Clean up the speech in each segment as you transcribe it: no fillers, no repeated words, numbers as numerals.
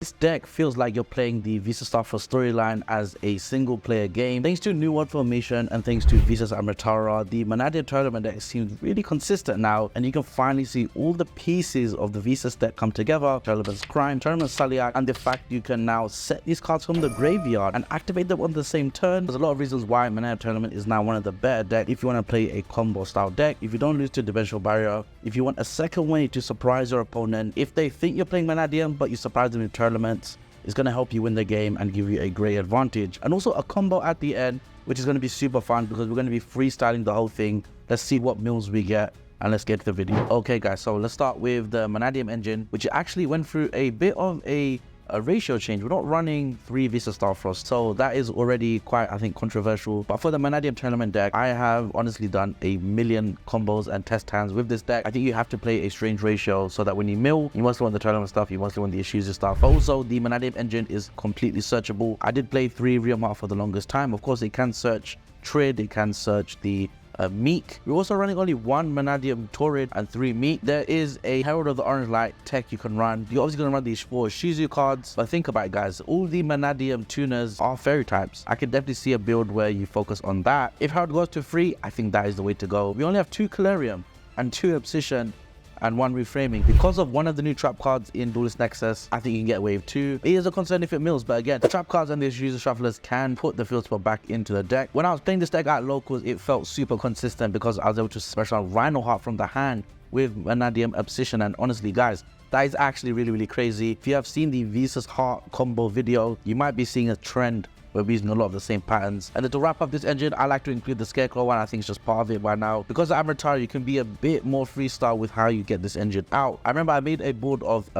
This deck feels like you're playing the Visas Starfrost storyline as a single player game. Thanks to new world formation and thanks to Visas Amritara, the Mannadium Tearlament deck seems really consistent now, and you can finally see all the pieces of the Visas deck come together. Tearlament's Crime, Tearlament's Saliak, and the fact you can now set these cards from the graveyard and activate them on the same turn. There's a lot of reasons why Mannadium Tearlament is now one of the better decks if you want to play a combo style deck, if you don't lose to Dimensional Barrier, if you want a second way to surprise your opponent, if they think you're playing Mannadium but you surprise them with Tearlaments, it's going to help you win the game and give you a great advantage. And also a combo at the end, which is going to be super fun because we're going to be freestyling the whole thing. Let's see what mills we get and let's get to the video. Okay guys, so let's start with the Mannadium engine, which actually went through a bit of a ratio change. We're not running 3 Visas Starfrost, so that is already quite, I think, controversial. But for the Mannadium Tearlament deck, I have honestly done a million combos and test hands with this deck. I think you have to play a strange ratio so that when you mill, you mostly want the Tearlament stuff, you mostly want the Ishizu stuff. Also, the Mannadium engine is completely searchable. I did play 3 Realm Heart for the longest time. Of course, it can search Trid, it can search the Meek. We're also running only 1 Mannadium Taurid and 3 Meek. There is a Herald of the Orange Light tech you can run. You're obviously going to run these 4 Ishizu cards, but think about it guys, all the Mannadium tuners are fairy types. I could definitely see a build where you focus on that. If Herald goes to 3, I think that is the way to go. We only have 2 Calarium and 2 Abscission and 1 reframing. Because of one of the new trap cards in Duelist Nexus, I think you can get wave 2. It is a concern if it mills, but again, the trap cards and the user shufflers can put the field spell back into the deck. When I was playing this deck at locals, it felt super consistent because I was able to special Rhino Heart from the hand with Manandium Abscission, and honestly guys, that is actually really crazy. If you have seen the Visas Heart combo video, you might be seeing a trend. We're using a lot of the same patterns. And then to wrap up this engine, I like to include the Scarecrow one. I think it's just part of it by now. Because of Amritara, you can be a bit more freestyle with how you get this engine out. I remember I made a board of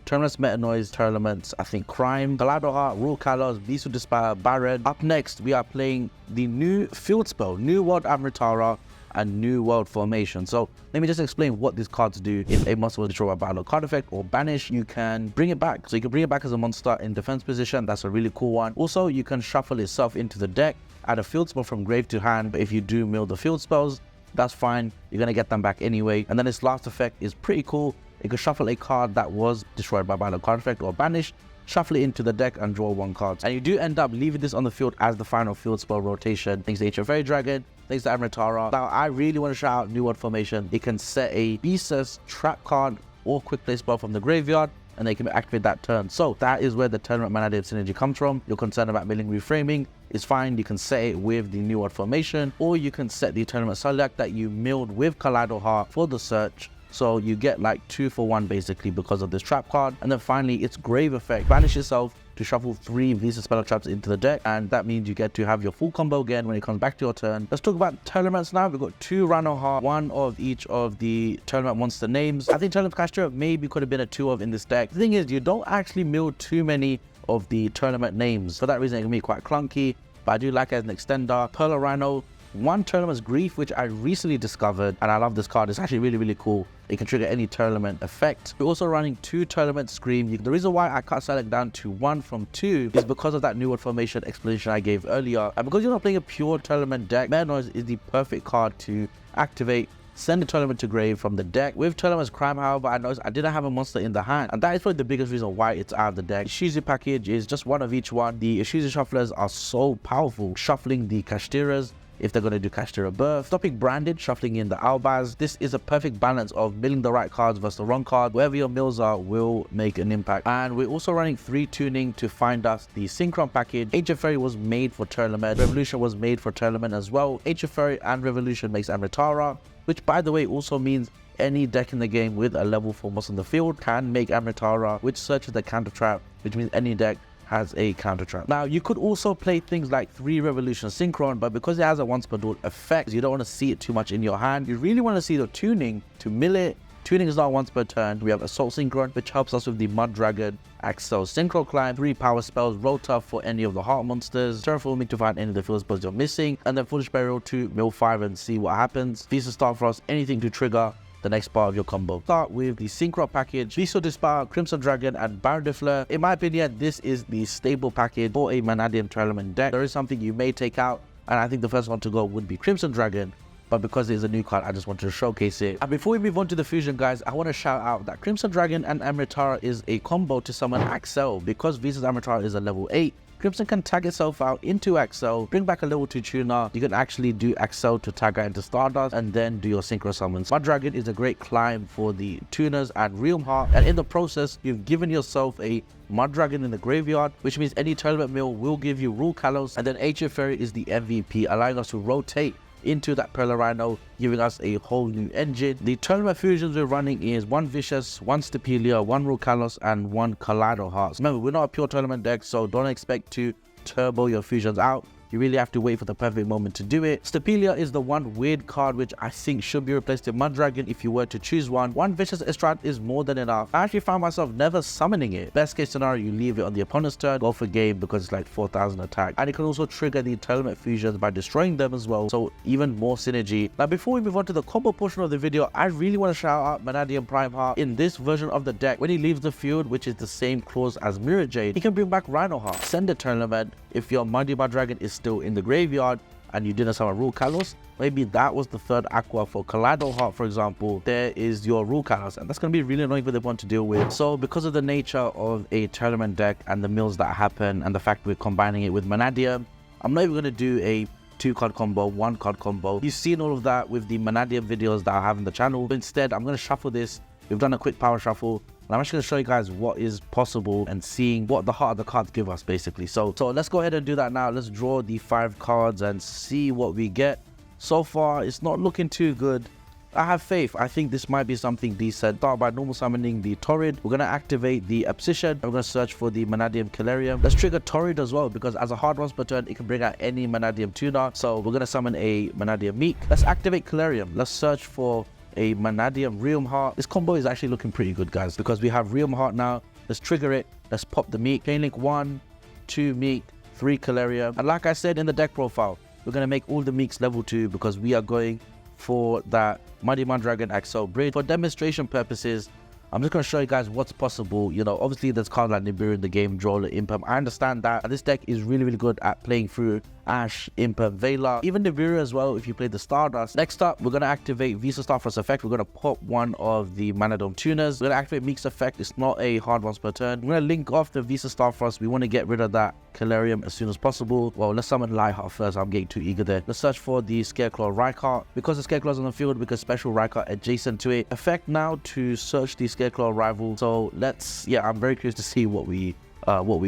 Terminus Meta Noise, Tearlaments, I think Crime, Kaleido Heart, Rule Kalos, Beast of Despair, Baron. Up next, we are playing the new field spell, New World Amritara, and New World Formation. So let me just explain what these cards do. If a monster will destroy a battle card effect or banish, you can bring it back. So you can bring it back as a monster in defense position. That's a really cool one. Also, you can shuffle itself into the deck, add a field spell from grave to hand. But if you do mill the field spells, that's fine. You're going to get them back anyway. And then its last effect is pretty cool. You can shuffle a card that was destroyed by battle card effect or banished, shuffle it into the deck and draw 1 card. And you do end up leaving this on the field as the final field spell rotation. Thanks to Ancient Fairy Dragon, thanks to Amritara. Now I really want to shout out New World Formation. It can set a Visas trap card or quick play spell from the graveyard, and they can activate that turn. So that is where the Tearlament Mannadium synergy comes from. You're concerned about milling reframing, it's fine. You can set it with the New World Formation, or you can set the Tearlament Saliak that you milled with Kaleido Heart for the search. So you get like 2 for 1 basically because of this trap card. And then finally, its grave effect. Banish yourself to shuffle 3 Visas spell traps into the deck, and that means you get to have your full combo again when it comes back to your turn. Let's talk about Tearlaments now. We've got 2 Rhino Heart, 1 of each of the Tearlament monster names. I think Tearlament Castra maybe could have been a 2 of in this deck. The thing is, you don't actually mill too many of the Tearlament names. For that reason, it can be quite clunky, but I do like it as an extender. Pearl Rhino, 1 Tearlament's Grief, which I recently discovered, and I love this card. It's actually really cool. It can trigger any Tearlament effect. We're also running 2 Tearlament Scream. The reason why I cut Saliak down to 1 from 2 is because of that New World Formation explanation I gave earlier. And because you're not playing a pure Tearlament deck, Meta Noise is the perfect card to activate. Send the Tearlament to grave from the deck. With Tearlament's Crime, however, I noticed I didn't have a monster in the hand, and that is probably the biggest reason why it's out of the deck. Ishizu package is just 1 of each one. The Ishizu shufflers are so powerful, shuffling the Kashtiras if they're going to do Kashtira Birth, stopping Branded, shuffling in the Albaz. This is a perfect balance of milling the right cards versus the wrong card. Wherever your mills are will make an impact. And we're also running 3 tuning to find us the Synchron package. Ancient Fairy was made for Tearlament. Revolution was made for Tearlament as well. Ancient Fairy and Revolution makes Amritara, which by the way also means any deck in the game with a level 4 monster on the field can make Amritara, which searches the counter trap, which means any deck has a counter trap. Now you could also play things like 3 Revolution Synchron, but because it has a once per duel effect, you don't want to see it too much in your hand. You really want to see the tuning to mill it. Tuning is not once per turn. We have Assault Synchron, which helps us with the Mud Dragon, Axel Synchro Climb, 3 power spells, roll tough for any of the heart monsters, Terraforming to find any of the field spells you're missing, and then Foolish Burial to mill 5 and see what happens. Visas Starfrost, anything to trigger the next part of your combo. Start with the Synchro package, Beast of Despair, Crimson Dragon, and Baron de Fleur. In my opinion, this is the stable package for a Mannadium Tearlament deck. There is something you may take out, and I think the first one to go would be Crimson Dragon. but because it is a new card, I just wanted to showcase it. And before we move on to the fusion, guys, I want to shout out that Crimson Dragon and Amritara is a combo to summon Axel. Because Visas Amritara is a level 8, Crimson can tag itself out into Axel, bring back a level 2 tuner. You can actually do Axel to tag out into Stardust and then do your Synchro summons. Mannadium is a great climb for the tuners and Realm Heart, and in the process, you've given yourself a Mannadium in the graveyard, which means any Tearlament mill will give you Rule Kalos, and then Ancient Fairy is the MVP, allowing us to rotate into that Pearl Rhino, giving us a whole new engine. The Tearlament fusions we're running is 1 Vicious, 1 Stapelia, 1 Rule Kalos, and 1 Kaleido Hearts. Remember, we're not a pure Tearlament deck, so don't expect to turbo your fusions out. You really have to wait for the perfect moment to do it. Stapelia is the one weird card which I think should be replaced in Mannadium if you were to choose one. 1 Vicious Estrad is more than enough. I actually found myself never summoning it. Best case scenario, you leave it on the opponent's turn, go for game because it's like 4,000 attack. And it can also trigger the Tearlament fusions by destroying them as well, so even more synergy. Now before we move on to the combo portion of the video, I really want to shout out Mannadium Prime Heart. In this version of the deck, when he leaves the field, which is the same clause as Mirror Jade, he can bring back Rhino Heart, send a Tearlament. If your Mannadium is still in the graveyard and you didn't summon Rule Kalos, maybe that was the third aqua for Kaleido Heart, for example. There is your Rule Kalos, and that's going to be really annoying for the one to deal with. So because of the nature of a Tearlament deck and the mills that happen and the fact we're combining it with Mannadium, I'm not even going to do a 2-card combo, 1-card combo. You've seen all of that with the Mannadium videos that I have on the channel. But instead, I'm going to shuffle this. We've done a quick power shuffle. And I'm actually going to show you guys what is possible and seeing what the heart of the cards give us, basically. So let's go ahead and do that now. Let's draw the 5 cards and see what we get. So far, it's not looking too good. I have faith. I think this might be something decent. Start by normal summoning the Torrid. We're going to activate the Abscission. And we're going to search for the Mannadium Calarium. Let's trigger Torrid as well, because as a hard once per turn, it can bring out any Mannadium tuner. So we're going to summon a Mannadium Meek. Let's activate Calarium. Let's search for a Mannadium Realm Heart. This combo is actually looking pretty good, guys, because we have Realm Heart now. Let's trigger it. Let's pop the Meek. Chain Link 1, 2 Meek, 3 Calarium. And like I said in the deck profile, we're going to make all the Meeks level 2 because we are going for that Mighty Mannadium Axel Bridge. For demonstration purposes, I'm just going to show you guys what's possible. You know, obviously there's cards like Nibiru in the game, Droller, Impem. I understand that. And this deck is really, really good at playing through Ash, Impem, Veiler, even Nibiru as well if you play the Stardust. Next up, we're going to activate Visas Starfrost effect. We're going to pop one of the Mannadium tuners. We're going to activate Meek's effect. It's not a hard once per turn. We're going to link off the Visas Starfrost. We want to get rid of that Calarium as soon as possible. Well, let's summon Lightheart first. I'm getting too eager there. Let's search for the Scarecrow Rykart. Because the Scarecrow's on the field, we can special Rykart adjacent to it. Effect now to search the Scarecrow rival. So let's, yeah, I'm very curious to see what we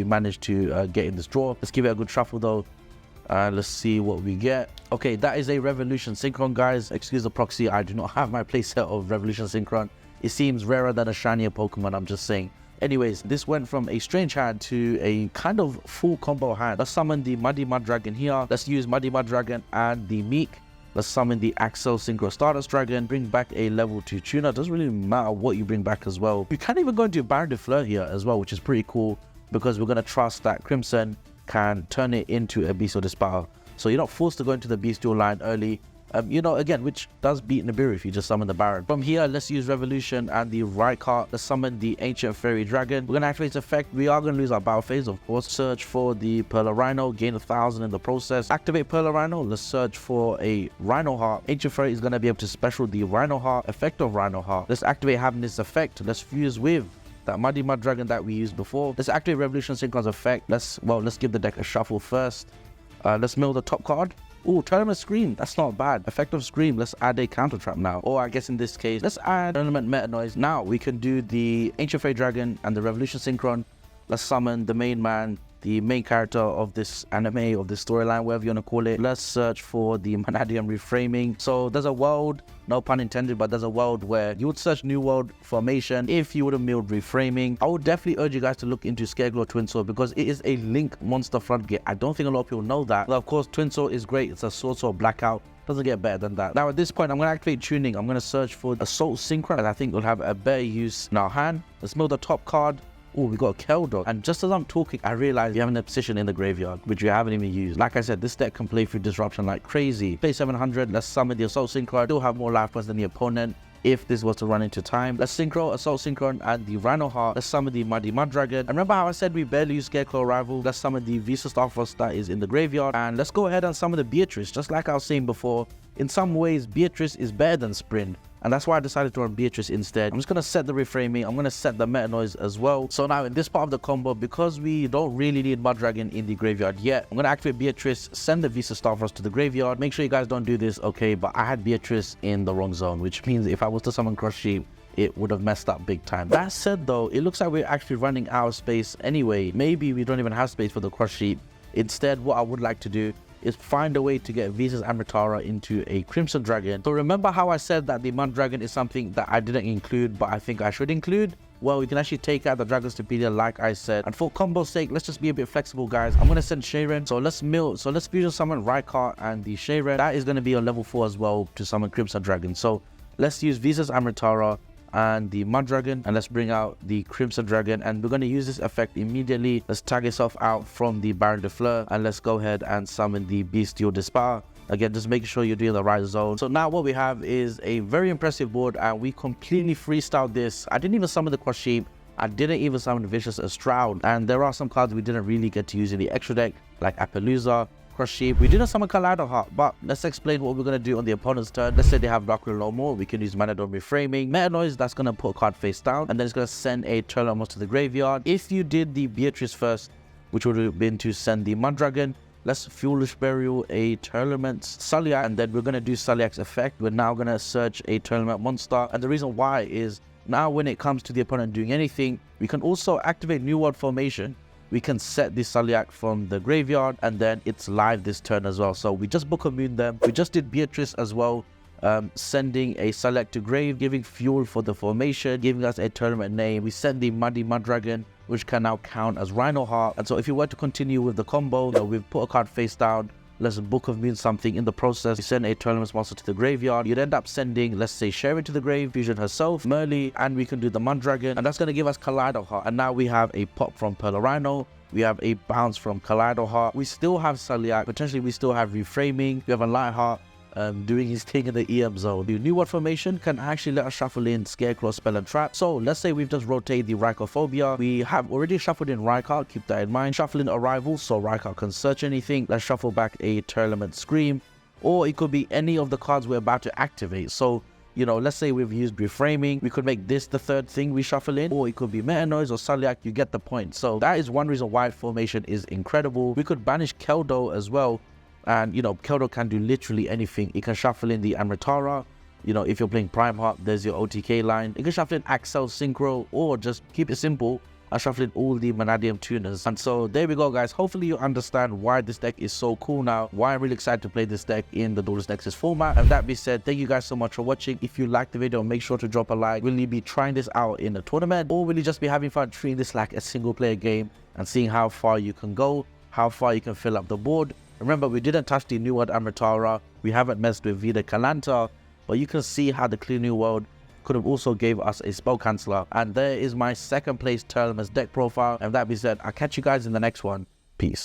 managed to get in this draw. Let's give it a good shuffle though. Let's see what we get. Okay, that is a Revolution Synchron, guys. Excuse the proxy, I do not have my playset of Revolution Synchron. It seems rarer than a shinier Pokemon, I'm just saying. Anyways, this went from a strange hand to a kind of full combo hand. Let's summon the Muddy Mud-Dragon here. Let's use Muddy Mud-Dragon and the Meek. Let's summon the Axel Synchro Stardust Dragon. Bring back a level 2 tuner. Doesn't really matter what you bring back as well. You can even go into Baron de Fleur here as well, which is pretty cool because we're going to trust that Crimson can turn it into a Bestial Dispatcher. So you're not forced to go into the Bestial line early. You know, again, which does beat Nibiru if you just summon the Baron. From here, let's use Revolution and the Rykart. Let's summon the Ancient Fairy Dragon. We're going to activate its effect. We are going to lose our battle phase, of course. Search for the Pearl Rhino. Gain 1,000 in the process. Activate Pearl Rhino. Let's search for a Rhino Heart. Ancient Fairy is going to be able to special the Rhino Heart. Effect of Rhino Heart. Let's activate having this effect. Let's fuse with that Muddy Mud-Dragon that we used before. Let's activate Revolution Synchron's effect. Let's give the deck a shuffle first. Let's mill the top card. Oh, Tearlament Scream. That's not bad. Effect of Scream. Let's add a counter trap now. Or I guess in this case, let's add Tearlament Meta Noise. Now we can do the Ancient Fairy Dragon and the Revolution Synchron. Let's summon the main man, the main character of this anime, of this storyline, whatever you want to call it. Let's search for the Mannadium reframing. So there's a world, no pun intended, but there's a world where you would search New World formation if you would have milled reframing. I would definitely urge you guys to look into Scareglow Twin Sword because it is a Link monster floodgate. I don't think a lot of people know that. But of course, Twin Sword is great. It's a Sword Blackout. Doesn't get better than that. Now at this point, I'm going to activate tuning. I'm going to search for Assault Synchron, and I think we'll have a better use in our hand. Let's mill the top card. Oh, we got a Keldor. And just as I'm talking, I realize we have an Abscission in the graveyard, which we haven't even used. Like I said, this deck can play through Disruption like crazy. Play 700, let's summon the Assault Synchron. Still have more life points than the opponent if this was to run into time. Let's Synchro, Assault Synchron, and the Rhino Heart. Let's summon the Muddy Mud-Dragon. And remember how I said we barely use Scarecrow Rival? Let's summon the Visas Starfrost that is in the graveyard. And let's go ahead and summon the Beatrice. Just like I was saying before, in some ways Beatrice is better than Sprint, and that's why I decided to run Beatrice instead. I'm just going to set the reframing, I'm going to set the meta noise as well. So now in this part of the combo, because we don't really need Mud Dragon in the graveyard yet, I'm going to activate Beatrice, send the Visas Starfrost to the graveyard. Make sure you guys don't do this, okay? But I had Beatrice in the wrong zone, which means if I was to summon Crush Sheep, it would have messed up big time. That said though, it looks like we're actually running out of space anyway. Maybe we don't even have space for the Crush Sheep. Instead, what I would like to do is find a way to get Visas Amritara into a Crimson Dragon. So remember how I said that the Mud Dragon is something that I didn't include, but I think I should include? Well, we can actually take out the Dragon's Stapelia like I said. And for combo's sake, let's just be a bit flexible, guys. I'm going to send Sharon. So let's fusion summon Rykart and the Sharon. That is going to be on level 4 as well to summon Crimson Dragon. So let's use Visas Amritara and the Mud Dragon, and let's bring out the Crimson Dragon, and we're going to use this effect immediately. Let's tag yourself out from the Baron de Fleur, and let's go ahead and summon the Bestial Despair. Again, just making sure you're doing the right zone. So now what we have is a very impressive board, and we completely freestyled this. I didn't even summon the Crush Sheep, I didn't even summon Vicious Stroud, and there are some cards we didn't really get to use in the extra deck, like Appaloosa, Crush Sheep. We didn't summon Kaleido Heart, but let's explain what we're going to do on the opponent's turn. Let's say they have Dark Will no more. We can use Mannadium reframing. Meta Noise, that's going to put a card face down, and then it's going to send a Tearlaments to the graveyard. If you did the Beatrice first, which would have been to send the Mud Dragon, let's Foolish Burial a Tearlaments Sulliak, and then we're going to do Sulliak's effect. We're now going to search a Tearlament monster, and the reason why is now when it comes to the opponent doing anything, we can also activate New World Formation. We can set the Sulliak from the graveyard, and then it's live this turn as well. So we just Book of Moon them. We just did Beatrice as well, sending a Sulliak to grave, giving fuel for the formation, giving us a tournament name. We send the Muddy Mud Dragon, which can now count as Rhino Heart. And so if you were to continue with the combo, we've put a card face down. Let's Book of Moon something in the process. You send a Tearlaments monster to the graveyard. You'd end up sending, let's say, Sharon to the grave, fusion herself, Merly, and we can do the Mud Dragon, and that's going to give us Kaleido Heart. And now we have a pop from Pearl Rhino. We have a bounce from Kaleido Heart. We still have Sulliak. Potentially, we still have reframing. We have a Lightheart doing his thing in the EM zone. The New World Formation can actually let us shuffle in Scarecrow, Spell, and Trap. So let's say we've just rotated the Rhykophobia. We have already shuffled in Rykart, keep that in mind. Shuffle in Arrival, so Rykart can search anything. Let's shuffle back a Tearlament Scream, or it could be any of the cards we're about to activate. So, you know, let's say we've used reframing, we could make this the third thing we shuffle in, or it could be Meta Noise or Sulliak. You get the point. So that is one reason why formation is incredible. We could banish Keldo as well. And, you know, Keldo can do literally anything. It can shuffle in the Amritara. You know, if you're playing Prime Heart, there's your OTK line. It can shuffle in Axel, Synchro, or just keep it simple and shuffle in all the Mannadium tuners. And so there we go, guys. Hopefully you understand why this deck is so cool now, why I'm really excited to play this deck in the Duelist Nexus format. And that being said, thank you guys so much for watching. If you liked the video, make sure to drop a like. Will you be trying this out in a tournament, or will you just be having fun treating this like a single player game and seeing how far you can go, how far you can fill up the board? Remember, we didn't touch the New World Amritara. We haven't messed with Vida Kalanta, but you can see how the Clear New World could have also gave us a spell canceller. And there is my second place Tearlaments deck profile. And that being said, I'll catch you guys in the next one. Peace.